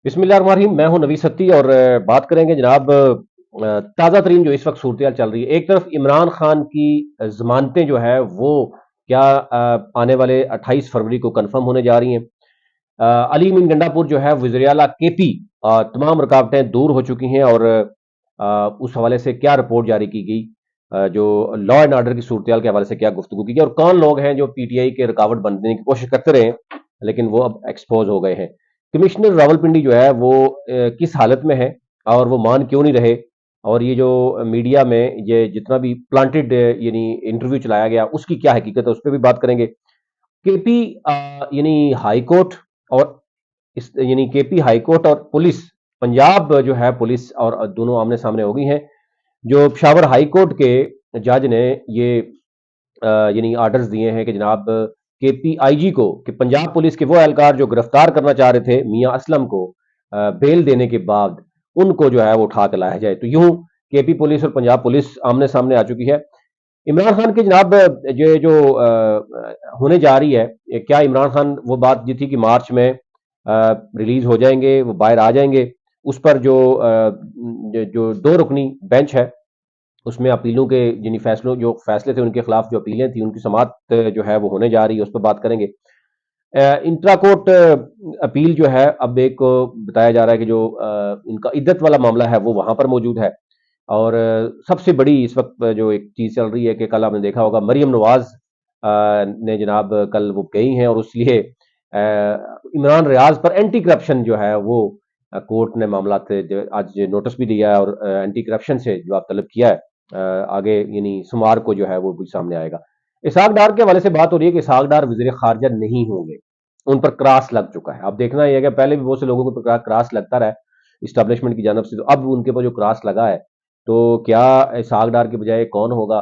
बिस्मिल्लाह रहमान रहीम। मैं हूं नवी सत्ती और बात करेंगे जनाब ताज़ा तरीन जो इस वक्त सूरत चल रही है। एक तरफ इमरान खान की जमानतें जो है वो क्या आने वाले 28 फरवरी को कंफर्म होने जा रही हैं। अली मीन गंडापुर जो है वज़ीर आला केपी, तमाम रुकावटें दूर हो चुकी हैं और उस हवाले से क्या रिपोर्ट जारी की गई, जो लॉ एंड ऑर्डर की सूरत के हवाले से क्या गुफ्तगू की गई और कौन लोग हैं जो पीटीआई के रुकावट बनने की कोशिश करते रहे लेकिन वो अब एक्सपोज हो गए हैं। कमिश्नर रावलपिंडी जो है वो किस हालत में है और वो मान क्यों नहीं रहे, और ये जो मीडिया में ये जितना भी प्लांटेड यानी इंटरव्यू चलाया गया उसकी क्या हकीकत है उस पर भी बात करेंगे। केपी यानी हाई कोर्ट और इस यानी केपी हाई कोर्ट और पुलिस पंजाब जो है पुलिस और दोनों आमने सामने हो गई हैं। जो पेशावर हाई कोर्ट के जज ने ये यानी आर्डर्स दिए हैं कि जनाब केपीआईजी को कि पंजाब पुलिस के वो एहलकार जो गिरफ्तार करना चाह रहे थे मियां असलम को, बेल देने के बाद उनको जो है वो उठा के लाया जाए। तो यूं केपी पुलिस और पंजाब पुलिस आमने सामने आ चुकी है। इमरान खान की जनाब ये जो होने जा रही है, क्या इमरान खान वो बात जी थी कि मार्च में रिलीज हो जाएंगे, वो बाहर आ जाएंगे। उस पर जो दो रुकनी बेंच है उसमें अपीलों के जिन फैसलों जो फैसले थे उनके खिलाफ जो अपीलें थी उनकी समात जो है वो होने जा रही है, उस पर बात करेंगे। इंट्रा कोर्ट अपील जो है अब एक बताया जा रहा है कि जो इनका इद्दत वाला मामला है वो वहां पर मौजूद है। और सबसे बड़ी इस वक्त जो एक चीज चल रही है कि कल आपने देखा होगा मरियम नवाज ने जनाब कल वो गई हैं और इसलिए इमरान रियाज पर एंटी करप्शन जो है वो कोर्ट ने मामला आज नोटिस भी दिया है और एंटी करप्शन से जवाब तलब किया है। आगे यानी सोमवार को जो है वो भी सामने आएगा। इसहाक डार के हवाले से बात हो रही है कि इसहाक डार वजीर खारजा नहीं होंगे, उन पर क्रॉस लग चुका है। अब देखना यह है कि पहले भी बहुत से लोगों को क्रॉस लगता रहा इस्टेब्लिशमेंट की जानब से, तो अब उनके ऊपर जो क्रॉस लगा है तो क्या इसहाक डार के बजाय कौन होगा।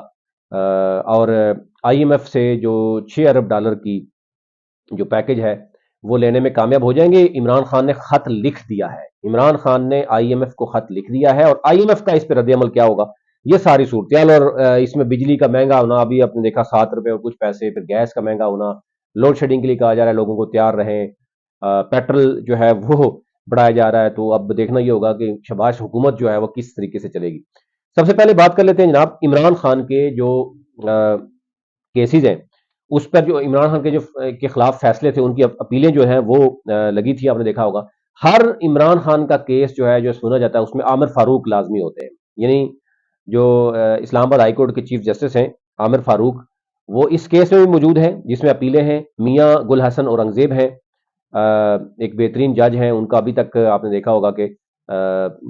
और आईएमएफ से जो 6 अरब डॉलर की जो पैकेज है वो लेने में कामयाब हो जाएंगे। इमरान खान ने खत लिख दिया है, इमरान खान ने आईएमएफ को खत लिख दिया है और आईएमएफ का इस पर रद्द-ए-अमल क्या होगा, ये सारी सूरत और इसमें बिजली का महंगा होना, अभी आपने देखा 7 रुपए और कुछ पैसे, फिर गैस का महंगा होना, लोड शेडिंग के लिए कहा जा रहा है लोगों को तैयार रहें, पेट्रोल जो है वो बढ़ाया जा रहा है। तो अब देखना ये होगा कि शहबाज हुकूमत जो है वो किस तरीके से चलेगी। सबसे पहले बात कर लेते हैं जनाब इमरान खान के जो केसेस हैं, उस पर जो इमरान खान के जो के खिलाफ फैसले थे उनकी अपीलें जो हैं वो लगी थी, आपने देखा होगा। हर इमरान खान का केस जो है जो सुना जाता है उसमें आमिर फारूक लाजमी होते हैं। यानी जो इस्लामाबाद हाई कोर्ट के चीफ जस्टिस हैं आमिर फारूक, वो इस केस में भी मौजूद हैं जिसमें अपीलें हैं। मियां गुल हसन औरंगजेब हैं, एक बेहतरीन जज हैं, उनका अभी तक आपने देखा होगा कि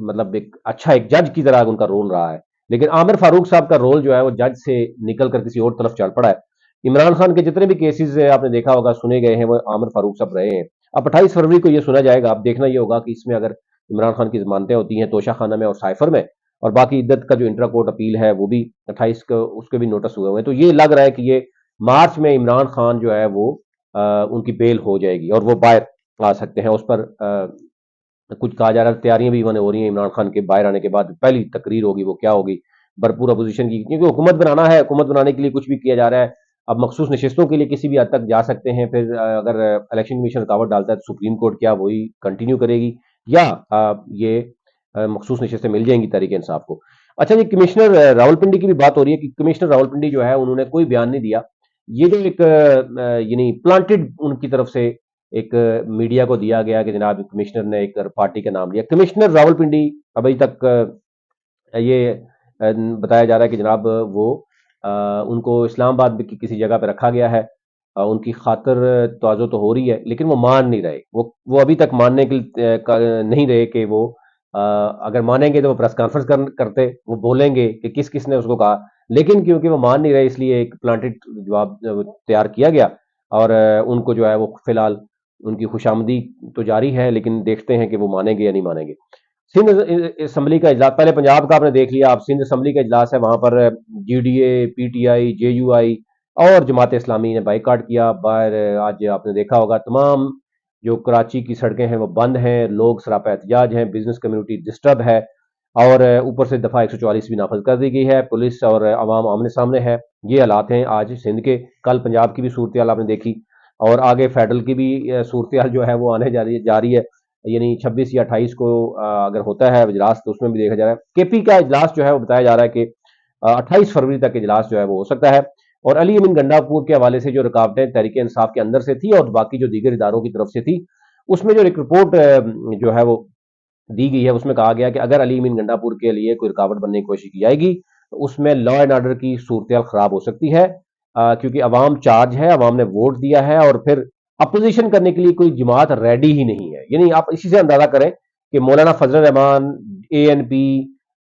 मतलब एक जज की तरह उनका रोल रहा है। लेकिन आमिर फारूक साहब का रोल जो है वो जज से निकल कर किसी और तरफ चल पड़ा है। इमरान खान के जितने भी केसेस आपने देखा होगा सुने गए हैं वो आमिर फारूक साहब रहे हैं। अब 28 फरवरी को ये सुना जाएगा। अब देखना ये होगा कि इसमें अगर इमरान खान की जमानतें होती हैं तोशा खाना में और साइफर में, और बाकी इद्दत का जो इंट्रा कोर्ट अपील है वो भी 28 को उसके भी नोटिस हुए हुए हैं, तो ये लग रहा है कि ये मार्च में इमरान खान जो है वो उनकी बेल हो जाएगी और वो बाहर आ सकते हैं। उस पर कुछ कहा जा रहा है, तैयारियां भी हो रही हैं इमरान खान के बाहर आने के बाद पहली तकरीर होगी वो क्या होगी, भरपूर अपोजिशन की, क्योंकि हुकूमत बनाना है, हुकूमत बनाने के लिए कुछ भी किया जा रहा है। अब मखसूस नशस्तों के लिए किसी भी हद तक जा सकते हैं, फिर अगर इलेक्शन कमीशन रुकावट डालता है तो सुप्रीम कोर्ट क्या वही कंटिन्यू करेगी या ये मखसूस नशस्तें मिल जाएंगी तहरीक इंसाफ को। अच्छा जी, कमिश्नर रावलपिंडी की भी बात हो रही है कि कमिश्नर रावलपिंडी जो है उन्होंने कोई बयान नहीं दिया। ये जो एक यानी प्लांटेड उनकी तरफ से एक मीडिया को दिया गया कि जनाब कमिश्नर ने एक पार्टी का नाम लिया। कमिश्नर रावलपिंडी अभी तक ये बताया जा रहा है कि जनाब वो उनको इस्लामाबाद की किसी जगह पे रखा गया है। उनकी खातिर तवाज़ो तो हो रही है लेकिन वो मान नहीं रहे, वो अभी तक मानने के लिए नहीं रहे कि वो अगर मानेंगे तो वो प्रेस कॉन्फ्रेंस करते, वो बोलेंगे कि किस किस ने उसको कहा। लेकिन क्योंकि वो मान नहीं रहे इसलिए एक प्लांटेड जवाब तैयार किया गया और उनको जो है वो फिलहाल उनकी खुशामदी तो जारी है लेकिन देखते हैं कि वो मानेंगे या नहीं मानेंगे। सिंध असम्बली का इजलास, पहले पंजाब का आपने देख लिया, अब सिंध असम्बली का इजलास है, वहां पर जीडीए, पीटीआई, जेयूआई और जमात इस्लामी ने बाइकाट किया बाहर। आज आपने देखा होगा तमाम जो कराची की सड़कें हैं वो बंद हैं, लोग सरापा एहतजाज हैं, बिजनेस कम्युनिटी डिस्टर्ब है और ऊपर से दफा 144 भी नाफज कर दी गई है, पुलिस और अवाम आमने सामने है। ये हालात हैं आज सिंध के। कल पंजाब की भी सूरत आपने देखी और आगे फेडरल की भी सूरत जो है वो आने जा रही है। यानी 26 या 28 को अगर होता है इजलास तो उसमें भी देखा जा रहा है। केपी का इजलास जो है वो बताया जा रहा है कि 28 फरवरी तक इजलास जो है वो हो सकता है। और अली अमीन गंडापुर के हवाले से जो रुकावटें तहरीक इंसाफ के अंदर से थी और बाकी जो दीगर इदारों की तरफ से थी, उसमें जो एक रिपोर्ट जो है वो दी गई है, उसमें कहा गया कि अगर अली अमीन गंडापुर के लिए कोई रुकावट बनने की कोशिश की जाएगी तो उसमें लॉ एंड ऑर्डर की सूरत खराब हो सकती है, क्योंकि अवाम चार्ज है, अवाम ने वोट दिया है और फिर अपोजिशन करने के लिए कोई जमात रेडी ही नहीं है। यानी आप इसी से अंदाजा करें कि मौलाना फजल रहमान, ANP,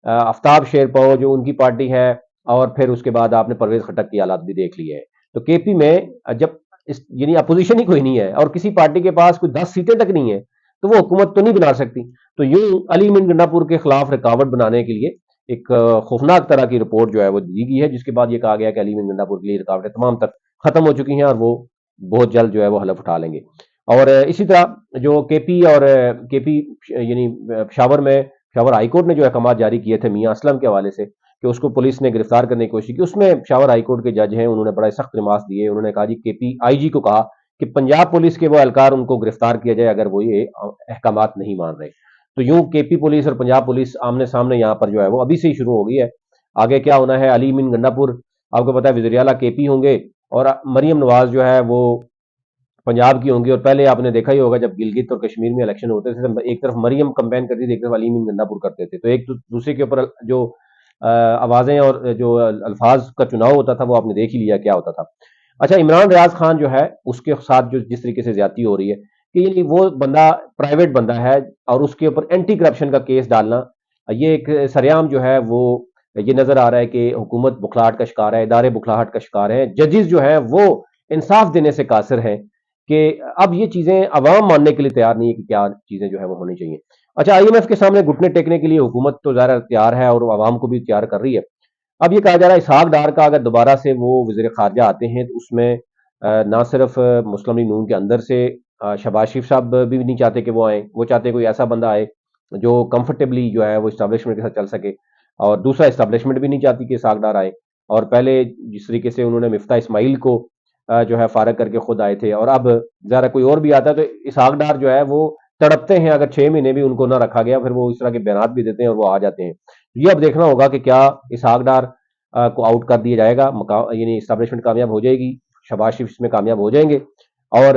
आफ्ताब शेरपो जो उनकी पार्टी है, और फिर उसके बाद आपने परवेज खटक की हालात भी देख ली है। तो केपी में जब यानी अपोजिशन ही कोई नहीं है और किसी पार्टी के पास कोई 10 सीटें तक नहीं है, तो वो हुकूमत तो नहीं बना सकती। तो यूं अली अमीन गंडापुर के खिलाफ रुकावट बनाने के लिए एक खौफनाक तरह की रिपोर्ट जो है वो दी गई है, जिसके बाद ये कहा गया कि अली अमीन गंडापुर के लिए रुकावटें तमाम तक खत्म हो चुकी हैं और वो बहुत जल्द जो है वो हलफ उठा लेंगे। और इसी तरह जो केपी और केपी यानी शावर हाईकोर्ट ने जो अहकाम जारी किए थे मियां असलम के हवाले से कि उसको पुलिस ने गिरफ्तार करने की कोशिश की, उसमें शावर हाईकोर्ट के जज हैं, उन्होंने बड़ा सख्त रिमार्क्स दिए। उन्होंने कहा जी, केपी IG को कहा कि पंजाब पुलिस के वो एहलकार उनको गिरफ्तार किया जाए अगर वो ये अहकाम नहीं मान रहे। तो यूं केपी पुलिस और पंजाब पुलिस आमने सामने यहाँ पर जो है वो अभी से ही शुरू हो गई है। आगे क्या होना है, अली अमीन गंडापुर आपको पता है वज़ीर आला केपी होंगे और मरियम नवाज जो है वो पंजाब की होंगी। और पहले आपने देखा ही होगा जब गिलगित और कश्मीर में इलेक्शन होते थे तो एक तरफ मरियम कंपेन करती थी, एक तरफ अली अमीन गंडापुर करते थे, तो एक दूसरे के ऊपर जो आवाजें और जो अल्फाज का चुनाव होता था वो आपने देख ही लिया क्या होता था। अच्छा, इमरान रियाज खान जो है उसके साथ जो जिस तरीके से ज्यादती हो रही है कि यानी वो बंदा प्राइवेट बंदा है और उसके ऊपर एंटी करप्शन का केस डालना, ये एक सरेआम जो है वो ये नजर आ रहा है कि हुकूमत बुखलाहट का शिकार है, इदारे बुखलाहट का शिकार है, जजेस जो है वो इंसाफ देने से कासिर हैं कि अब ये चीजें अवाम मानने के लिए तैयार नहीं है कि क्या चीजें जो है वो होनी चाहिए। अच्छा, IMF के सामने घुटने टेकने के लिए हुकूमत तो ज़ाहिर तैयार है और अवाम को भी तैयार कर रही है। अब ये कहा जा रहा है इसहाक डार का अगर दोबारा से वो वज़ीर ख़ारजा आते हैं तो उसमें ना सिर्फ मुस्लिम लीग नून के अंदर से शहबाज शरीफ साहब भी नहीं चाहते कि वो आए, वो चाहते कोई ऐसा बंदा आए जो कंफर्टेबली जो है वो इस्टेब्लिशमेंट के साथ चल सके। और दूसरा, इस्टेब्लिशमेंट भी नहीं चाहती कि इसहाक डार आए। और पहले जिस तरीके से उन्होंने मिफ्ता इस्माइल को जो है फारग करके खुद आए थे, और अब ज़रा कोई और भी आता है तो इसहाक डार जो है वो तड़पते हैं अगर 6 महीने भी उनको ना रखा गया, फिर वो इस तरह के बयान भी देते हैं और वो आ जाते हैं। ये अब देखना होगा कि क्या इसहाक डार को आउट कर दिया जाएगा, यानी इस्टेब्लिशमेंट कामयाब हो जाएगी, शहबाज शरीफ इसमें कामयाब हो जाएंगे। और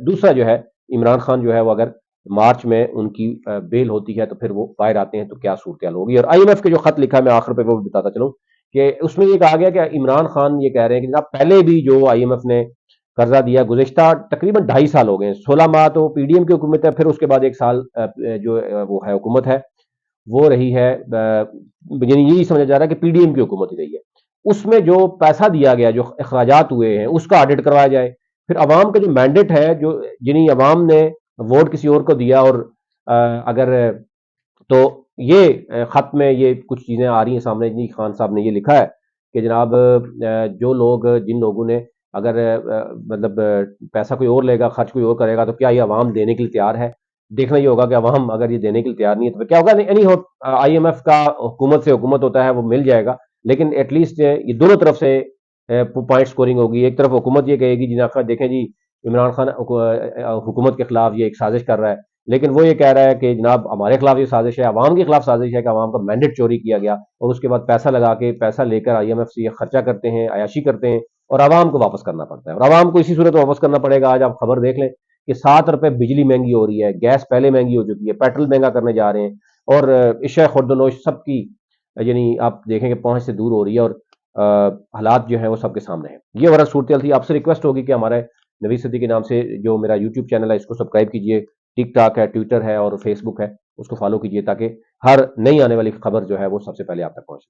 दूसरा जो है इमरान खान जो है वो अगर मार्च में उनकी बेल होती है तो फिर वो बाहर आते हैं तो क्या सूरत होगी। और IMF के जो खत लिखा है मैं आखिर पे वो भी बताता चलूं कि उसमें ये कहा गया कि इमरान खान ये कह रहे हैं कि जनाब पहले भी जो IMF ने कर्जा दिया गुज़िश्ता तकरीबन 2.5 साल हो गए हैं, 16 माह तो PDM की हुकूमत है, फिर उसके बाद 1 साल जो वो है हुकूमत है वो रही है, यानी यही समझा जा रहा है कि PDM की हुकूमत ही रही है। उसमें जो पैसा दिया गया, जो अखराजात हुए हैं, उसका ऑडिट करवाया जाए। फिर अवाम का जो मैंडेट है, जो जिन्हीं अवाम ने वोट किसी और को दिया, और अगर तो ये खत में ये कुछ चीजें आ रही हैं सामने जी, खान साहब ने ये लिखा है कि जनाब जो लोग जिन लोगों ने अगर मतलब पैसा कोई और लेगा, खर्च कोई और करेगा, तो क्या ये अवाम देने के लिए तैयार है। देखना ये होगा कि अवाम अगर ये देने के लिए तैयार नहीं है तो फिर क्या होगा। एनी हो, IMF का हुकूमत से हुकूमत होता है वो मिल जाएगा, लेकिन एटलीस्ट ये दोनों तरफ से पॉइंट स्कोरिंग होगी। एक तरफ हुकूमत ये कहेगी जी ना देखें जी इमरान खान हुकूमत के खिलाफ ये एक साजिश कर रहा है, लेकिन वो ये कह रहा है कि जनाब हमारे खिलाफ ये साजिश है, अवाम के खिलाफ साजिश है कि अवाम का मैंडेट चोरी किया गया, और उसके बाद पैसा लगा के पैसा लेकर IMF से ये खर्चा करते हैं, अयाशी करते हैं, और अवाम को वापस करना पड़ता है। और अवाम को इसी सूरत में वापस करना पड़ेगा। आज आप खबर देख लें कि 7 रुपए बिजली महंगी हो रही है, गैस पहले महंगी हो चुकी है, पेट्रोल महंगा करने जा रहे हैं, और इशा खुर्दनोश सबकी यानी आप देखें कि पहुंच से दूर हो रही है, और हालात जो है वो सबके सामने है। ये वरह सूरत थी। आपसे रिक्वेस्ट होगी कि हमारे नवीद सदी के नाम से जो मेरा यूट्यूब चैनल है इसको सब्सक्राइब कीजिए, टिकटॉक है, ट्विटर है और फेसबुक है, उसको फॉलो कीजिए ताकि हर नई आने वाली खबर जो है वो सबसे पहले आप तक पहुंचे।